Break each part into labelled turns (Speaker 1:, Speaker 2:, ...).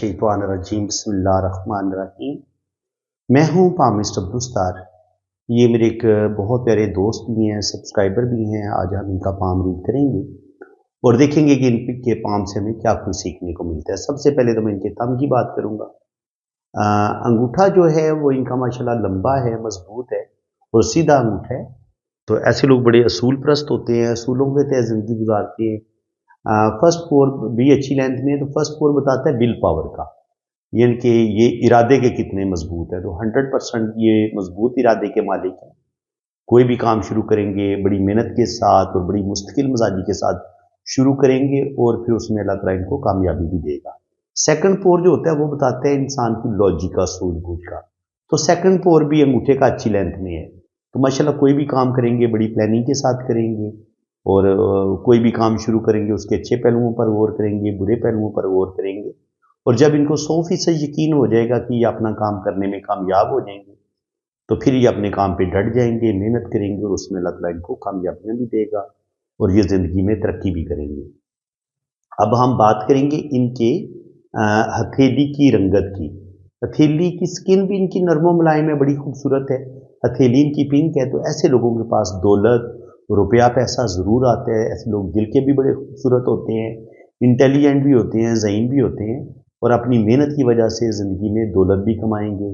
Speaker 1: मिनश्शैतानिर्रजीम बिस्मिल्लाहिर्रहमानिर्रहीम। मैं हूँ पामिस्ट अब्दुस्तार। ये मेरे एक बहुत प्यारे दोस्त भी हैं, सब्सक्राइबर भी हैं। आज हम इनका पाम रीड करेंगे और देखेंगे कि इनके पाम से हमें क्या कुछ सीखने को मिलता है। सबसे पहले तो मैं इनके तम की बात करूँगा। अंगूठा जो है वो इनका माशाल्लाह लंबा है, मजबूत है और सीधा अंगूठा है। तो ऐसे लोग बड़े असूल परस्त होते हैं, असूलों के तहत ज़िंदगी गुजारते हैं। फर्स्ट फोर भी अच्छी लेंथ में है, तो फर्स्ट फोर बताता है विल पावर का, यानी कि ये इरादे के कितने मजबूत है। तो 100% ये मजबूत इरादे के मालिक हैं। कोई भी काम शुरू करेंगे बड़ी मेहनत के साथ और बड़ी मुस्तकिल मजाजी के साथ शुरू करेंगे और फिर उसमें अल्लाह ताला इनको कामयाबी भी देगा। सेकंड पोर जो होता है वो बताते हैं इंसान की लॉजिक का, सूझबूझ का। तो सेकंड पोर भी अंगूठे का अच्छी लेंथ में है। तो माशाल्लाह कोई भी काम करेंगे बड़ी प्लानिंग के साथ करेंगे और कोई भी काम शुरू करेंगे उसके अच्छे पहलुओं पर गौर करेंगे, बुरे पहलुओं पर गौर करेंगे। और जब इनको 100% यकीन हो जाएगा कि ये अपना काम करने में कामयाब हो जाएंगे, तो फिर ये अपने काम पे डट जाएंगे, मेहनत करेंगे और उसमें अल्लाह ताला इनको कामयाबियां भी देगा और ये ज़िंदगी में तरक्की भी करेंगे। अब हम बात करेंगे इनके हथेली की रंगत की। हथेली की स्किन भी इनकी नरमो मुलायम है, बड़ी खूबसूरत है। हथेली इनकी पिंक है। तो ऐसे लोगों के पास दौलत, रुपया, पैसा ज़रूर आता है। ऐसे लोग दिल के भी बड़े खूबसूरत होते हैं, इंटेलिजेंट भी होते हैं, ज़हीन भी होते हैं और अपनी मेहनत की वजह से ज़िंदगी में दौलत भी कमाएंगे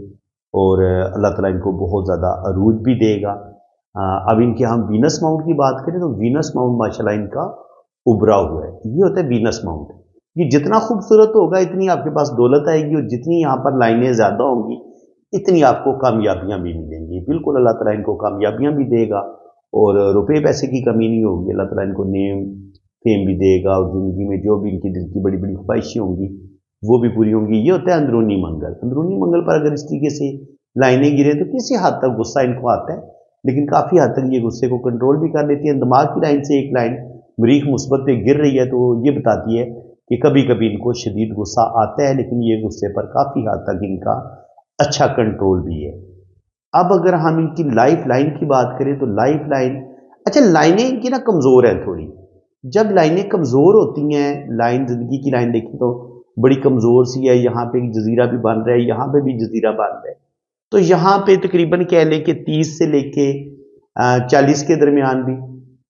Speaker 1: और अल्लाह ताला इनको बहुत ज़्यादा अरूज भी देगा। अब इनके हम वीनस माउंट की बात करें तो वीनस माउंट माशाल्लाह इनका उभरा हुआ है। ये होता है वीनस माउंट। ये जितना खूबसूरत होगा इतनी आपके पास दौलत आएगी और जितनी यहाँ पर लाइनें ज़्यादा होंगी इतनी आपको कामयाबियाँ भी मिलेंगी। बिल्कुल अल्लाह ताला इनको कामयाबियाँ भी देगा और रुपये पैसे की कमी नहीं होगी। अल्लाह ताला इनको नेम फेम भी देगा और ज़िंदगी में जो भी इनकी दिल की बड़ी बड़ी ख्वाहिशें होंगी वो भी पूरी होंगी। ये होता है अंदरूनी मंगल। अंदरूनी मंगल पर अगर इस तरीके से लाइनें गिरे तो किसी हद तक गुस्सा इनको आता है, लेकिन काफ़ी हद तक ये गुस्से को कंट्रोल भी कर लेती है। दिमाग की लाइन से एक लाइन मरीख मुस्बत पे गिर रही है तो ये बताती है कि कभी कभी इनको शदीद गुस्सा आता है, लेकिन ये गुस्से पर काफ़ी हद तक इनका अच्छा कंट्रोल भी है। अब अगर हम इनकी लाइफ लाइन की बात करें तो लाइफ लाइन, अच्छा लाइनें इनकी ना कमज़ोर हैं थोड़ी। जब लाइनें कमज़ोर होती हैं, लाइन ज़िंदगी की लाइन देखें तो बड़ी कमज़ोर सी है। यहाँ पे एक जजीरा भी बन रहा है, यहाँ पे भी जजीरा बन रहा है। तो यहाँ पे तकरीबन कह लें कि 30 से लेके 40 के दरमियान भी,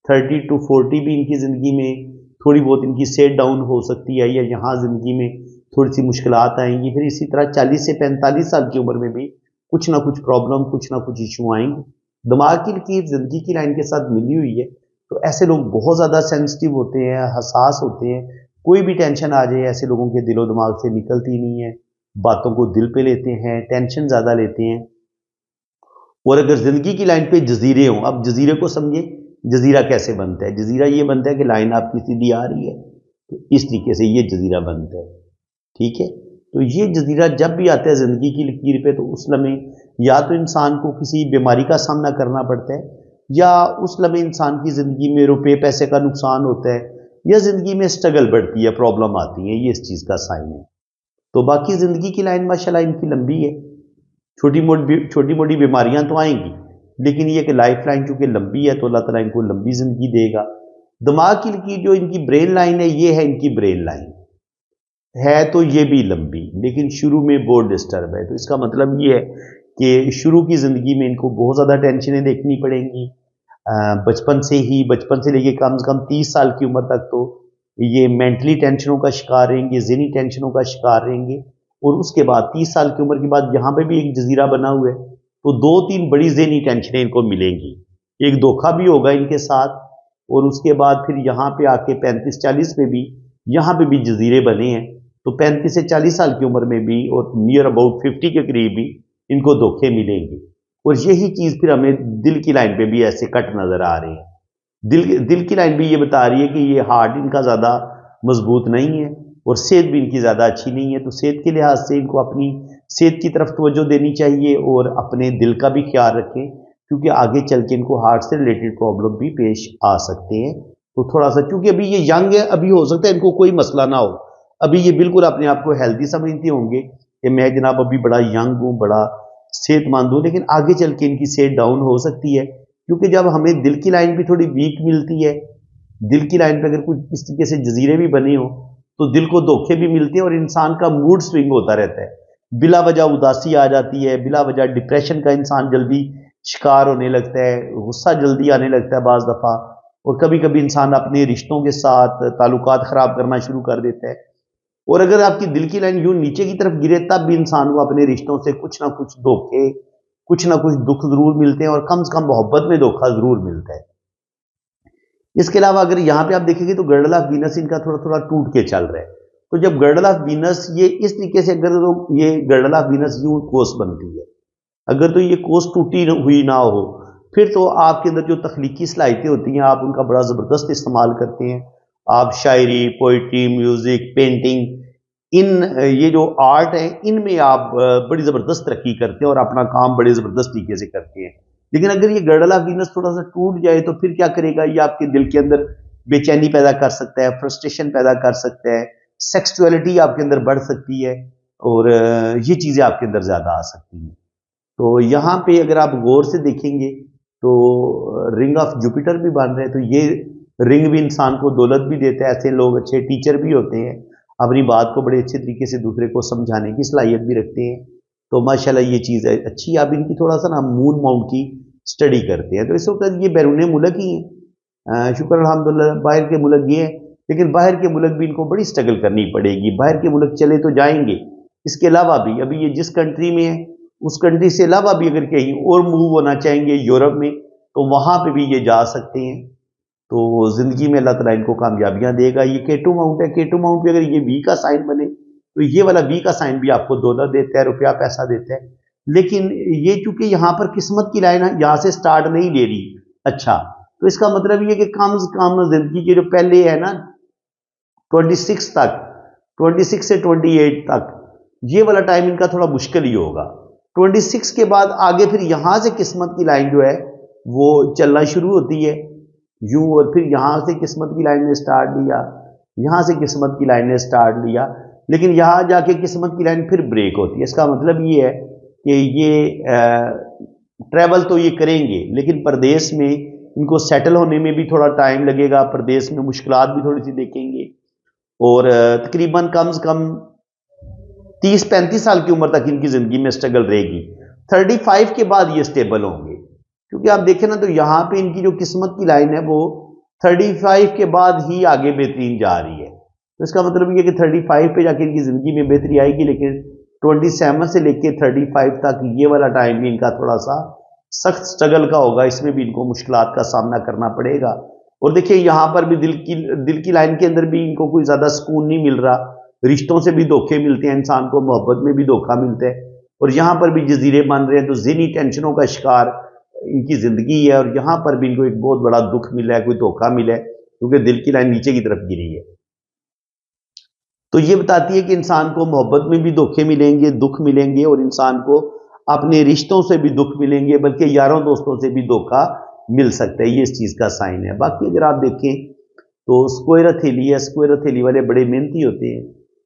Speaker 1: 30 to 40 भी इनकी ज़िंदगी में थोड़ी बहुत इनकी सेट डाउन हो सकती है या यहाँ ज़िंदगी में थोड़ी सी मुश्किलात आएंगी। फिर इसी तरह 40 से 45 साल की उम्र में भी कुछ ना कुछ प्रॉब्लम, कुछ ना कुछ इशू आएंगे। दिमाग की लकीर ज़िंदगी की लाइन के साथ मिली हुई है। तो ऐसे लोग बहुत ज़्यादा सेंसिटिव होते हैं, हसास होते हैं। कोई भी टेंशन आ जाए ऐसे लोगों के दिलो दिमाग से निकलती नहीं है, बातों को दिल पे लेते हैं, टेंशन ज़्यादा लेते हैं। और अगर ज़िंदगी की लाइन पे जजीरे हों, अब जजीरे को समझे, जजीरा कैसे बनता है। जजीरा ये बनता है कि लाइन आपकी सीधी आ रही है तो इस तरीके से ये जजीरा बनता है, ठीक है। तो ये जजीरा जब भी आता है ज़िंदगी की लकीर पे तो उस लम्हे या तो इंसान को किसी बीमारी का सामना करना पड़ता है या उस लम्हे इंसान की ज़िंदगी में रुपये पैसे का नुकसान होता है या ज़िंदगी में स्ट्रगल बढ़ती है, प्रॉब्लम आती है। ये इस चीज़ का साइन है। तो बाकी ज़िंदगी की लाइन माशाल्लाह इनकी लंबी है। छोटी मोटी बीमारियां तो आएंगी, लेकिन ये कि लाइफ लाइन चूंकि लंबी है तो अल्लाह ताला इनको लंबी ज़िंदगी देगा। दिमाग की जो इनकी ब्रेन लाइन है, ये है इनकी ब्रेन लाइन है तो ये भी लंबी, लेकिन शुरू में बहुत डिस्टर्ब है। तो इसका मतलब ये है कि शुरू की ज़िंदगी में इनको बहुत ज़्यादा टेंशनें देखनी पड़ेंगी। बचपन से लेके कम से कम 30 साल की उम्र तक तो ये मेंटली टेंशनों का शिकार रहेंगे, ज़हनी टेंशनों का शिकार रहेंगे। और उसके बाद 30 साल की उम्र के बाद यहाँ पे भी एक जजीरा बना हुआ है तो 2-3 बड़ी ज़हनी टेंशनें इनको मिलेंगी। एक धोखा भी होगा इनके साथ और उसके बाद फिर यहाँ पे आके 35-40 में भी यहाँ पे भी जजीरे बने हैं। तो 35 से 40 साल की उम्र में भी और नियर अबाउट 50 के करीब भी इनको धोखे मिलेंगे। और यही चीज़ फिर हमें दिल की लाइन पे भी ऐसे कट नज़र आ रहे हैं। दिल की लाइन भी ये बता रही है कि ये हार्ट इनका ज़्यादा मजबूत नहीं है और सेहत भी इनकी ज़्यादा अच्छी नहीं है। तो सेहत के लिहाज से इनको अपनी सेहत की तरफ तवज्जो देनी चाहिए और अपने दिल का भी ख्याल रखें, क्योंकि आगे चल के इनको हार्ट से रिलेटेड प्रॉब्लम भी पेश आ सकते हैं। तो थोड़ा सा, क्योंकि अभी ये यंग है, अभी हो सकता है इनको कोई मसला ना हो। अभी ये बिल्कुल अपने आप को हेल्दी समझते होंगे कि मैं जनाब अभी बड़ा यंग हूँ, बड़ा सेहतमंद हूँ, लेकिन आगे चल के इनकी सेहत डाउन हो सकती है। क्योंकि जब हमें दिल की लाइन भी थोड़ी वीक मिलती है, दिल की लाइन पर अगर कुछ इस तरीके से जजीरे भी बने हों तो दिल को धोखे भी मिलते हैं और इंसान का मूड स्विंग होता रहता है, बिला वजह उदासी आ जाती है, बिला वजह डिप्रेशन का इंसान जल्दी शिकार होने लगता है, गुस्सा जल्दी आने लगता है बाज दफ़ा, और कभी कभी इंसान अपने रिश्तों के साथ ताल्लुकात ख़राब करना शुरू कर देता है। और अगर आपकी दिल की लाइन यूं नीचे की तरफ गिरे तब भी इंसान को अपने रिश्तों से कुछ ना कुछ धोखे, कुछ ना कुछ दुख जरूर मिलते हैं, और कम से कम मोहब्बत में धोखा जरूर मिलता है। इसके अलावा अगर यहाँ पे आप देखेंगे तो गर्डल ऑफ वीनस इनका थोड़ा थोड़ा टूट के चल रहा है। तो जब गर्डल ऑफ वीनस ये इस तरीके से, अगर तो ये गर्डल ऑफ वीनस यूं कोस बनती है, अगर तो ये कोस टूटी हुई ना हो, फिर तो आपके अंदर जो तख्लीकी सलाहियतें होती हैं आप उनका बड़ा ज़बरदस्त इस्तेमाल करते हैं। आप शायरी, पोइट्री, म्यूज़िक, पेंटिंग, इन ये जो आर्ट है इनमें आप बड़ी ज़बरदस्त तरक्की करते हैं और अपना काम बड़े ज़बरदस्त तरीके से करते हैं। लेकिन अगर ये गर्डल ऑफ वीनस थोड़ा सा टूट जाए तो फिर क्या करेगा, ये आपके दिल के अंदर बेचैनी पैदा कर सकता है, फ्रस्ट्रेशन पैदा कर सकता है, सेक्सुअलिटी आपके अंदर बढ़ सकती है, और ये चीज़ें आपके अंदर ज़्यादा आ सकती हैं। तो यहाँ पे अगर आप गौर से देखेंगे तो रिंग ऑफ जुपिटर भी बन रहे हैं, तो ये रिंग भी इंसान को दौलत भी देता है। ऐसे लोग अच्छे टीचर भी होते हैं, अपनी बात को बड़े अच्छे तरीके से दूसरे को समझाने की सलाहियत भी रखते हैं। तो माशाल्लाह ये चीज़ अच्छी है। आप इनकी थोड़ा सा ना मून माउंट की स्टडी करते हैं तो इस वक्त ये बैरून मुल्क ही हैं, शुक्र अल्हम्दुलिल्लाह बाहर के मुल्क ये हैं, लेकिन बाहर के मुल्क भी इनको बड़ी स्ट्रगल करनी पड़ेगी। बाहर के मुल्क चले तो जाएंगे, इसके अलावा भी अभी ये जिस कंट्री में है उस कंट्री से अलावा भी अगर कहीं और मूव होना चाहेंगे यूरोप में तो वहाँ पे भी ये जा सकते हैं। तो ज़िंदगी में अल्लाह ताला इनको कामयाबियाँ देगा। ये केटू माउंट है, केटू माउंट पे अगर ये वी का साइन बने तो ये वाला वी का साइन भी आपको दौलत देता है, रुपया पैसा देता है। लेकिन ये चूंकि यहाँ पर किस्मत की लाइन यहाँ से स्टार्ट नहीं ले रही, अच्छा, तो इसका मतलब ये कि कम से कम जिंदगी के जो पहले है ना 26 तक, 26 से 28 तक, ये वाला टाइम इनका थोड़ा मुश्किल ही होगा। 26 के बाद आगे फिर यहाँ से किस्मत की लाइन जो है वो चलना शुरू होती है यूं, और फिर यहाँ से किस्मत की लाइन ने स्टार्ट लिया, यहाँ से किस्मत की लाइन ने स्टार्ट लिया, लेकिन यहाँ जाके किस्मत की लाइन फिर ब्रेक होती है। इसका मतलब ये है कि ये ट्रैवल तो ये करेंगे लेकिन प्रदेश में इनको सेटल होने में भी थोड़ा टाइम लगेगा, प्रदेश में मुश्किलात भी थोड़ी सी देखेंगे, और तकरीबन कम से कम 30-35 साल की उम्र तक इनकी ज़िंदगी में स्ट्रगल रहेगी। 35 के बाद ये स्टेबल होंगे, क्योंकि आप देखें ना तो यहाँ पे इनकी जो किस्मत की लाइन है वो 35 के बाद ही आगे बेहतरीन जा रही है। तो इसका मतलब ये कि 35 पे जाके इनकी ज़िंदगी में बेहतरी आएगी, लेकिन 27 से लेके 35 तक ये वाला टाइम भी इनका थोड़ा सा सख्त स्ट्रगल का होगा। इसमें भी इनको मुश्किलात का सामना करना पड़ेगा। और देखिए यहाँ पर भी दिल की लाइन के अंदर भी इनको कोई ज़्यादा सुकून नहीं मिल रहा, रिश्तों से भी धोखे मिलते हैं, इंसान को मोहब्बत में भी धोखा मिलता है, और यहाँ पर भी जजीरे बन रहे हैं, तो ज़हनी टेंशनों का शिकार इनकी ज़िंदगी है, और यहाँ पर भी इनको एक बहुत बड़ा दुख मिला है, कोई धोखा मिला है, क्योंकि दिल की लाइन नीचे की तरफ गिरी है। तो ये बताती है कि इंसान को मोहब्बत में भी धोखे मिलेंगे, दुख मिलेंगे, और इंसान को अपने रिश्तों से भी दुख मिलेंगे, बल्कि यारों दोस्तों से भी धोखा मिल सकता है। ये इस चीज़ का साइन है। बाकी अगर आप देखें तो स्क्वायर हथेली है, स्क्वायर हथेली वाले बड़े मेहनती होते हैं।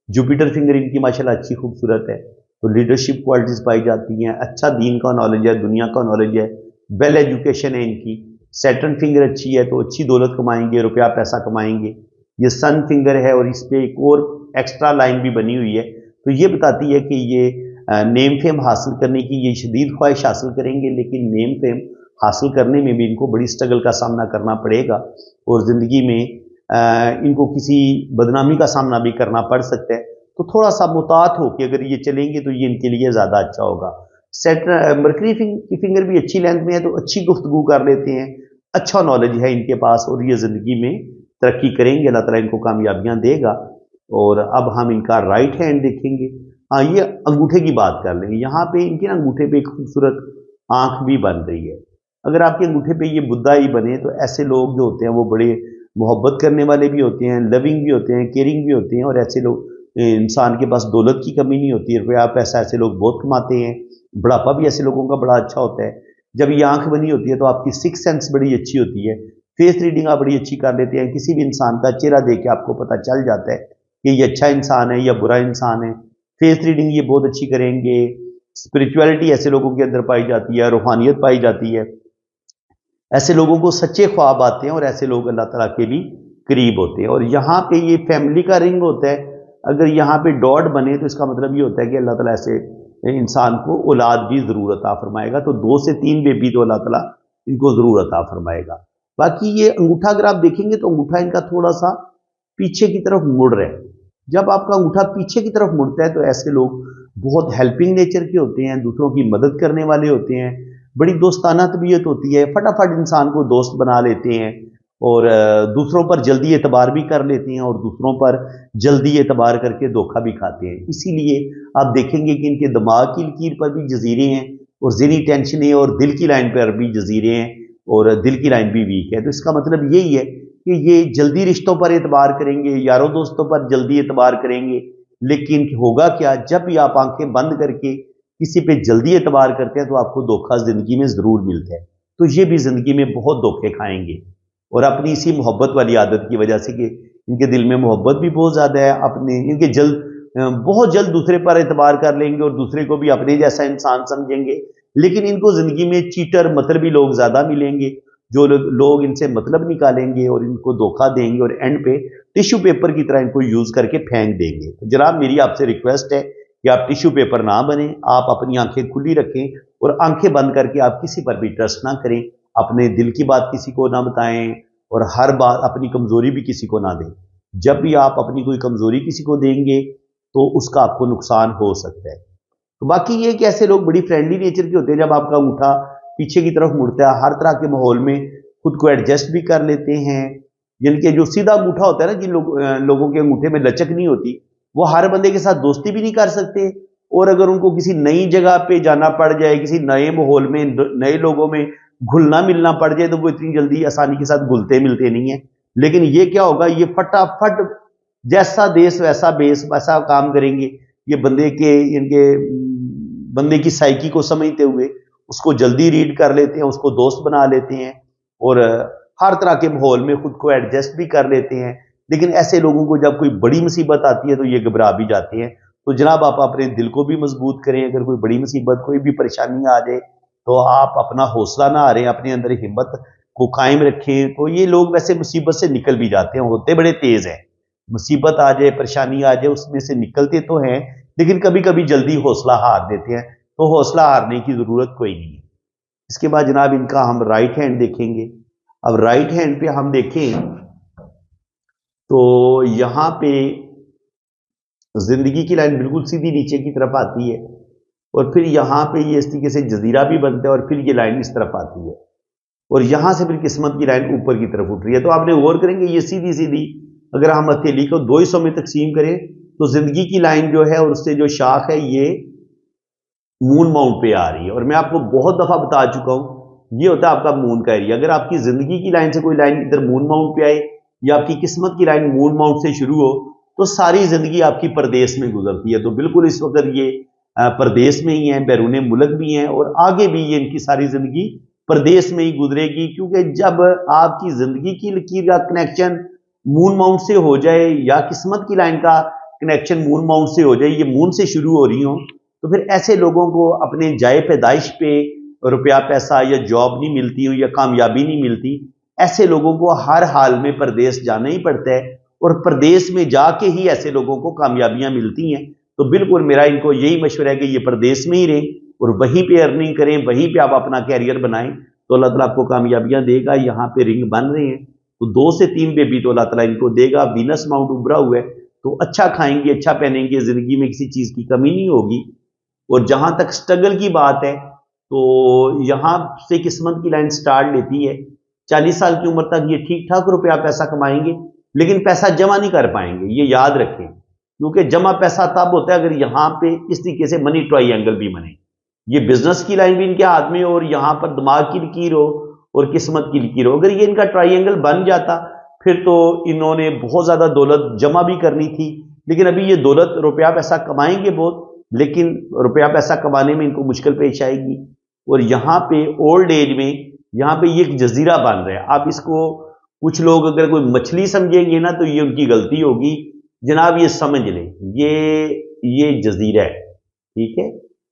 Speaker 1: जुपिटर फिंगर इनकी माशाल्लाह अच्छी खूबसूरत है, तो लीडरशिप क्वालिटीज़ पाई जाती हैं, अच्छा दीन का नॉलेज है, दुनिया का नॉलेज है, वेल एजुकेशन है इनकी। सैटर्न फिंगर अच्छी है तो अच्छी दौलत कमाएंगे, रुपया पैसा कमाएंगे। ये सन फिंगर है और इस पर एक और एक्स्ट्रा लाइन भी बनी हुई है, तो ये बताती है कि ये नेम फेम हासिल करने की ये शदीद ख्वाहिश हासिल करेंगे, लेकिन नेम फेम हासिल करने में भी इनको बड़ी स्ट्रगल का सामना करना पड़ेगा, और ज़िंदगी में इनको किसी बदनामी का सामना भी करना पड़ सकता है। तो थोड़ा सा मुतात हो कि अगर ये चलेंगे तो ये इनके लिए ज़्यादा अच्छा होगा। मरकरी की फिंगर भी अच्छी लेंथ में है, तो अच्छी गुफ्तगू कर लेते हैं, अच्छा नॉलेज है इनके पास, और ये ज़िंदगी में तरक्की करेंगे, अल्लाह ताला इनको कामयाबियाँ देगा। और अब हम इनका राइट हैंड देखेंगे। हाँ, ये अंगूठे की बात कर लेंगे। यहाँ पे इनके ना अंगूठे पे एक खूबसूरत आँख भी बन रही है। अगर आपके अंगूठे पे ये बुद्धा ही बने तो ऐसे लोग जो होते हैं वो बड़े मोहब्बत करने वाले भी होते हैं, लविंग भी होते हैं, केयरिंग भी होते हैं, और ऐसे लोग इंसान के पास दौलत की कमी नहीं होती है, रुपया पैसा ऐसे लोग बहुत कमाते हैं। बुढ़ापा भी ऐसे लोगों का बड़ा अच्छा होता है। जब ये आंख बनी होती है तो आपकी सिक्स सेंस बड़ी अच्छी होती है, फेस रीडिंग आप बड़ी अच्छी कर लेते हैं। किसी भी इंसान का चेहरा देख के आपको पता चल जाता है कि ये अच्छा इंसान है या बुरा इंसान है। फेस रीडिंग ये बहुत अच्छी करेंगे। स्पिरिचुअलिटी ऐसे लोगों के अंदर पाई जाती है, रूहानियत पाई जाती है। ऐसे लोगों को सच्चे ख्वाब आते हैं, और ऐसे लोग अल्लाह ताला के भी करीब होते हैं। और यहाँ पे ये फैमिली का रिंग होता है, अगर यहाँ पे डॉट बने तो इसका मतलब ये होता है कि अल्लाह ताला ऐसे इंसान को औलाद भी ज़रूर अता फरमाएगा। तो 2 से 3 बेबी तो अल्लाह ताला इनको ज़रूर अता फरमाएगा। बाकी ये अंगूठा अगर आप देखेंगे तो अंगूठा इनका थोड़ा सा पीछे की तरफ मुड़ रहा है। जब आपका अंगूठा पीछे की तरफ मुड़ता है तो ऐसे लोग बहुत हेल्पिंग नेचर के होते हैं, दूसरों की मदद करने वाले होते हैं, बड़ी दोस्ताना तबीयत होती है, फटाफट इंसान को दोस्त बना लेते हैं और दूसरों पर जल्दी एतबार भी कर लेते हैं और दूसरों पर जल्दी एतबार करके धोखा भी खाते हैं। इसीलिए आप देखेंगे कि इनके दिमाग की लकीर पर भी जजीरे हैं और ज़हनी टेंशनें, और दिल की लाइन पर भी जजीरे हैं और दिल की लाइन भी वीक है। तो इसका मतलब यही है कि ये जल्दी रिश्तों पर एतबार करेंगे, यारों दोस्तों पर जल्दी एतबार करेंगे, लेकिन होगा क्या, जब भी आप आंखें बंद करके किसी पे जल्दी एतबार करते हैं तो आपको धोखा जिंदगी में ज़रूर मिलता है। तो ये भी ज़िंदगी में बहुत धोखे खाएंगे और अपनी इसी मोहब्बत वाली आदत की वजह से कि इनके दिल में मोहब्बत भी बहुत ज़्यादा है, अपने इनके बहुत जल्द दूसरे पर एतबार कर लेंगे और दूसरे को भी अपने जैसा इंसान समझेंगे। लेकिन इनको ज़िंदगी में चीटर मतलबी लोग ज़्यादा मिलेंगे, जो लोग इनसे मतलब निकालेंगे और इनको धोखा देंगे और एंड पे टिश्यू पेपर की तरह इनको यूज़ करके फेंक देंगे। तो जनाब मेरी आपसे रिक्वेस्ट है कि आप टिश्यू पेपर ना बने, आप अपनी आंखें खुली रखें और आंखें बंद करके आप किसी पर भी ट्रस्ट ना करें, अपने दिल की बात किसी को ना बताएं और हर बात अपनी कमज़ोरी भी किसी को ना दें। जब भी आप अपनी कोई कमज़ोरी किसी को देंगे तो उसका आपको नुकसान हो सकता है। तो बाकी ये कि ऐसे लोग बड़ी फ्रेंडली नेचर के होते हैं, जब आपका अंगूठा पीछे की तरफ मुड़ता है हर तरह के माहौल में खुद को एडजस्ट भी कर लेते हैं। जिनके जो सीधा अंगूठा होता है ना, जिन लोगों के अंगूठे में लचक नहीं होती, वो हर बंदे के साथ दोस्ती भी नहीं कर सकते, और अगर उनको किसी नई जगह पे जाना पड़ जाए, किसी नए माहौल में नए लोगों में घुलना मिलना पड़ जाए, तो वो इतनी जल्दी आसानी के साथ घुलते मिलते नहीं है। लेकिन ये क्या होगा, ये फटाफट जैसा देश वैसा बेस वैसा काम करेंगे। ये बंदे की साइकी को समझते हुए उसको जल्दी रीड कर लेते हैं, उसको दोस्त बना लेते हैं और हर तरह के माहौल में खुद को एडजस्ट भी कर लेते हैं। लेकिन ऐसे लोगों को जब कोई बड़ी मुसीबत आती है तो ये घबरा भी जाते हैं। तो जनाब आप अपने दिल को भी मजबूत करें, अगर कोई बड़ी मुसीबत कोई भी परेशानी आ जाए तो आप अपना हौसला ना हारें, अपने अंदर हिम्मत को कायम रखें। तो ये लोग वैसे मुसीबत से निकल भी जाते हैं, होते बड़े तेज हैं। मुसीबत आ जाए, परेशानी आ जाए, उसमें से निकलते तो हैं, लेकिन कभी कभी जल्दी हौसला हार देते हैं। तो हौसला हारने की जरूरत कोई नहीं है। इसके बाद जनाब इनका हम राइट हैंड देखेंगे। अब राइट हैंड पे हम देखें तो यहां पे जिंदगी की लाइन बिल्कुल सीधी नीचे की तरफ आती है और फिर यहां पे ये इस तरीके से जजीरा भी बनता है और फिर ये लाइन इस तरफ आती है और यहां से फिर किस्मत की लाइन ऊपर की तरफ उठ रही है। तो आपने गौर करेंगे ये सीधी सीधी अगर हम हथेली को 2 हिस्सों में तकसीम करें तो जिंदगी की लाइन जो है और उससे जो शाख है ये मून माउंट पे आ रही है। और मैं आपको बहुत दफा बता चुका हूं, ये होता है आपका मून का एरिया। अगर आपकी जिंदगी की लाइन से कोई लाइन इधर मून माउंट पे आए या आपकी किस्मत की लाइन मून माउंट से शुरू हो तो सारी जिंदगी आपकी परदेश में गुजरती है। तो बिल्कुल इस वक्त ये परदेश में ही है, बैरून मुल्क भी हैं और आगे भी ये इनकी सारी जिंदगी परदेश में ही गुजरेगी। क्योंकि जब आपकी जिंदगी की लकीर का कनेक्शन मून माउंट से हो जाए या किस्मत की लाइन का कनेक्शन मून माउंट से हो जाए, ये मून से शुरू हो रही हो, तो फिर ऐसे लोगों को अपने जाए पैदाइश पे रुपया पैसा या जॉब नहीं मिलती हो या कामयाबी नहीं मिलती, ऐसे लोगों को हर हाल में परदेश जाना ही पड़ता है और परदेश में जाके ही ऐसे लोगों को कामयाबियां मिलती हैं। तो बिल्कुल मेरा इनको यही मशवरा है कि ये परदेश में ही रहें और वहीं पे अर्निंग करें, वहीं पे आप अपना कैरियर बनाएं, तो अल्लाह ताला आपको कामयाबियां देगा। यहाँ पे रिंग बन रहे हैं तो 2 से 3 बेबी तो अल्लाह ताला इनको देगा। वीनस माउंट उभरा हुआ है तो अच्छा खाएंगे, अच्छा पहनेंगे, जिंदगी में किसी चीज की कमी नहीं होगी। और जहां तक स्ट्रगल की बात है तो यहां से किस्मत की लाइन स्टार्ट लेती है। 40 साल की उम्र तक ये ठीक ठाक रुपया पैसा कमाएंगे लेकिन पैसा जमा नहीं कर पाएंगे, ये याद रखें। क्योंकि जमा पैसा तब होता है अगर यहां पे इस तरीके से मनी ट्रायंगल भी बने, ये बिजनेस की लाइन भी इनके हाथ में हो और यहां पर दिमाग की लकीर हो और किस्मत की लकीर हो। अगर ये इनका ट्रायंगल बन जाता फिर तो इन्होंने बहुत ज्यादा दौलत जमा भी करनी थी। लेकिन अभी ये दौलत रुपया पैसा कमाएंगे बहुत, लेकिन रुपया पैसा कमाने में इनको मुश्किल पेश आएगी। और यहाँ पे ओल्ड एज में यहाँ पे ये एक जजीरा बन रहा है। आप इसको कुछ लोग अगर कोई मछली समझेंगे ना तो ये उनकी गलती होगी। जनाब ये समझ लें ये जजीरा है, ठीक है,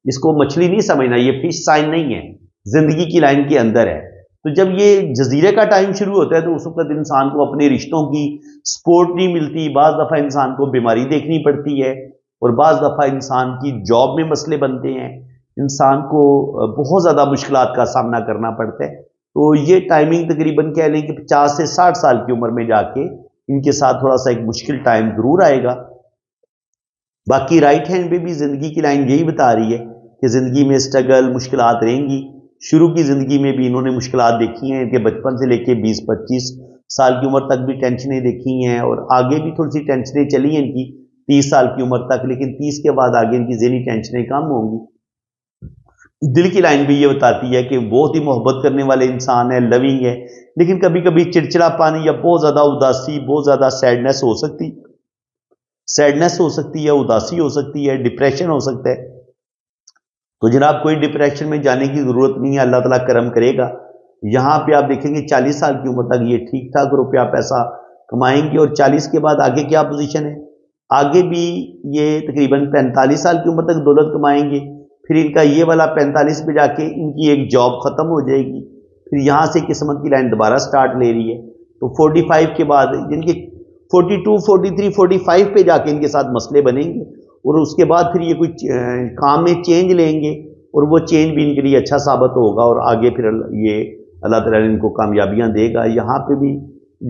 Speaker 1: इसको मछली नहीं समझना, ये फिश साइन नहीं है, जिंदगी की लाइन के अंदर है। تو جب یہ جزیرے کا ٹائم شروع ہوتا ہے تو اس وقت انسان کو اپنے رشتوں کی سپورٹ نہیں ملتی، بعض دفعہ انسان کو بیماری دیکھنی پڑتی ہے، اور بعض دفعہ انسان کی جاب میں مسئلے بنتے ہیں، انسان کو بہت زیادہ مشکلات کا سامنا کرنا پڑتا ہے۔ تو یہ ٹائمنگ تقریباً کہہ لیں کہ 50 سے 60 سال کی عمر میں جا کے ان کے ساتھ تھوڑا سا ایک مشکل ٹائم ضرور آئے گا۔ باقی رائٹ ہینڈ پہ بھی زندگی کی لائن یہی بتا رہی ہے کہ زندگی میں سٹرگل، مشکلات رہیں گی۔ شروع کی زندگی میں بھی انہوں نے مشکلات دیکھی ہیں کہ بچپن سے لے کے 20-25 سال کی عمر تک بھی ٹینشنیں دیکھی ہیں، اور آگے بھی تھوڑی سی ٹینشنیں چلی ہیں ان کی 30 سال کی عمر تک، لیکن 30 کے بعد آگے ان کی ذہنی ٹینشنیں کم ہوں گی۔ دل کی لائن بھی یہ بتاتی ہے کہ بہت ہی محبت کرنے والے انسان ہے، لونگ ہے، لیکن کبھی کبھی چڑچڑا پانی یا بہت زیادہ اداسی، بہت زیادہ سیڈنس ہو سکتی ہے، اداسی ہو سکتی ہے، ڈپریشن ہو سکتا ہے۔ تو جناب کوئی ڈپریشن میں جانے کی ضرورت نہیں ہے، اللہ تعالیٰ کرم کرے گا۔ یہاں پہ آپ دیکھیں گے 40 سال کی عمر تک یہ ٹھیک ٹھاک روپیہ پیسہ کمائیں گے، اور 40 کے بعد آگے کیا پوزیشن ہے؟ آگے بھی یہ تقریباً 45 سال کی عمر تک دولت کمائیں گے، پھر ان کا یہ والا 45 پہ جا کے ان کی ایک جاب ختم ہو جائے گی، پھر یہاں سے قسمت کی لائن دوبارہ سٹارٹ لے رہی ہے۔ تو 45 کے بعد جن کے 42، 43، 45 پہ جا کے ان کے ساتھ مسئلے بنیں گے، اور اس کے بعد پھر یہ کوئی کام میں چینج لیں گے، اور وہ چینج بھی ان کے لیے اچھا ثابت ہوگا، اور آگے پھر یہ اللہ تعالیٰ ان کو کامیابیاں دے گا۔ یہاں پہ بھی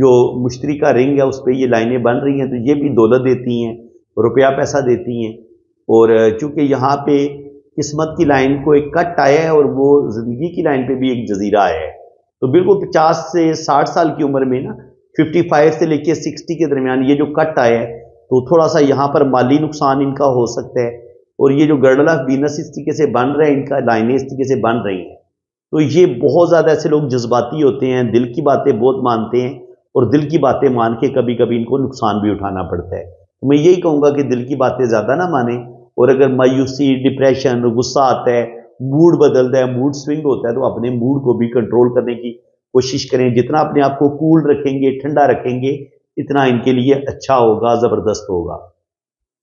Speaker 1: جو مشتری کا رنگ ہے اس پہ یہ لائنیں بن رہی ہیں، تو یہ بھی دولت دیتی ہیں، روپیہ پیسہ دیتی ہیں، اور چونکہ یہاں پہ قسمت کی لائن کو ایک کٹ آیا ہے، اور وہ زندگی کی لائن پہ بھی ایک جزیرہ آیا ہے، تو بالکل 50 سے 60 سال کی عمر میں نا 55 سے لے کے 60 کے درمیان یہ جو کٹ آیا ہے، تو تھوڑا سا یہاں پر مالی نقصان ان کا ہو سکتا ہے، اور یہ جو گرڈل آف وینس اس طریقے سے بن رہے ہیں، ان کا لائنیں اس طریقے سے بن رہی ہیں، تو یہ بہت زیادہ ایسے لوگ جذباتی ہوتے ہیں، دل کی باتیں بہت مانتے ہیں، اور دل کی باتیں مان کے کبھی کبھی ان کو نقصان بھی اٹھانا پڑتا ہے۔ تو میں یہی کہوں گا کہ دل کی باتیں زیادہ نہ مانیں، اور اگر مایوسی، ڈپریشن، غصہ آتا ہے، موڈ بدلتا ہے، موڈ سوئنگ ہوتا ہے، تو اپنے موڈ کو بھی کنٹرول کرنے کی کوشش کریں۔ جتنا اپنے آپ کو کول رکھیں گے، ٹھنڈا رکھیں گے، اتنا ان کے لیے اچھا ہوگا، زبردست ہوگا۔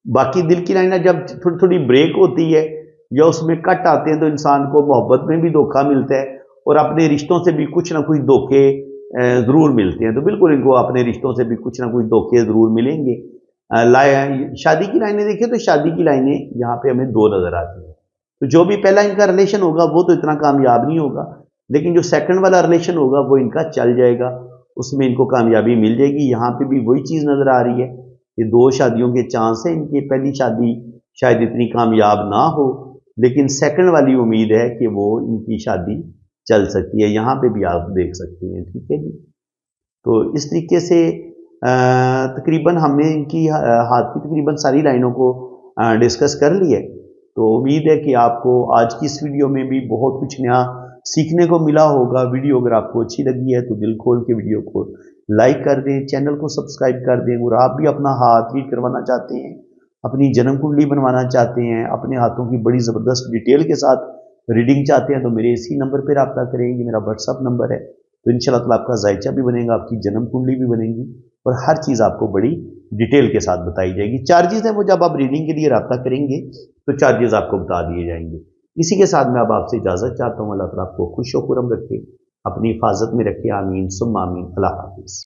Speaker 1: باقی دل کی لائن جب تھوڑی تھوڑی بریک ہوتی ہے یا اس میں کٹ آتے ہیں، تو انسان کو محبت میں بھی دھوکہ ملتا ہے، اور اپنے رشتوں سے بھی کچھ نہ کچھ دھوکے ضرور ملتے ہیں، تو بالکل ان کو اپنے رشتوں سے بھی کچھ نہ کچھ دھوکے ضرور ملیں گے۔ شادی کی لائنیں دیکھیں تو شادی کی لائنیں یہاں پہ ہمیں 2 نظر آتی ہیں، تو جو بھی پہلا ان کا ریلیشن ہوگا وہ تو اتنا کامیاب نہیں ہوگا، لیکن جو سیکنڈ والا ریلیشن ہوگا وہ ان کا چل جائے گا، اس میں ان کو کامیابی مل جائے گی۔ یہاں پہ بھی وہی چیز نظر آ رہی ہے کہ 2 شادیوں کے چانس ہیں، ان کی پہلی شادی شاید اتنی کامیاب نہ ہو، لیکن سیکنڈ والی امید ہے کہ وہ ان کی شادی چل سکتی ہے، یہاں پہ بھی آپ دیکھ سکتے ہیں، ٹھیک ہے جی۔ تو اس طریقے سے تقریباً ہم نے ان کی ہاتھ کی تقریباً ساری لائنوں کو ڈسکس کر لی ہے، تو امید ہے کہ آپ کو آج کی اس ویڈیو میں بھی بہت کچھ نیا سیکھنے کو ملا ہوگا۔ ویڈیو اگر آپ کو اچھی لگی ہے تو دل کھول کے ویڈیو کو لائک کر دیں، چینل کو سبسکرائب کر دیں، اور آپ بھی اپنا ہاتھ ریڈ کروانا چاہتے ہیں، اپنی جنم کنڈلی بنوانا چاہتے ہیں، اپنے ہاتھوں کی بڑی زبردست ڈیٹیل کے ساتھ ریڈنگ چاہتے ہیں، تو میرے اسی نمبر پہ رابطہ کریں، یہ میرا واٹس ایپ نمبر ہے، تو انشاءاللہ تعالیٰ آپ کا ذائچہ بھی بنے گا، آپ کی جنم کنڈلی بھی بنے گی، اور ہر چیز آپ کو بڑی ڈیٹیل کے ساتھ بتائی جائے گی۔ چارجز ہیں وہ جب آپ ریڈنگ کے لیے رابطہ کریں گے تو چارجز آپ کو بتا دیے جائیں گے۔ اسی کے ساتھ میں اب آپ سے اجازت چاہتا ہوں، اللہ تعالیٰ آپ کو خوش و خرم رکھے، اپنی حفاظت میں رکھے، آمین ثم آمین، اللہ حافظ۔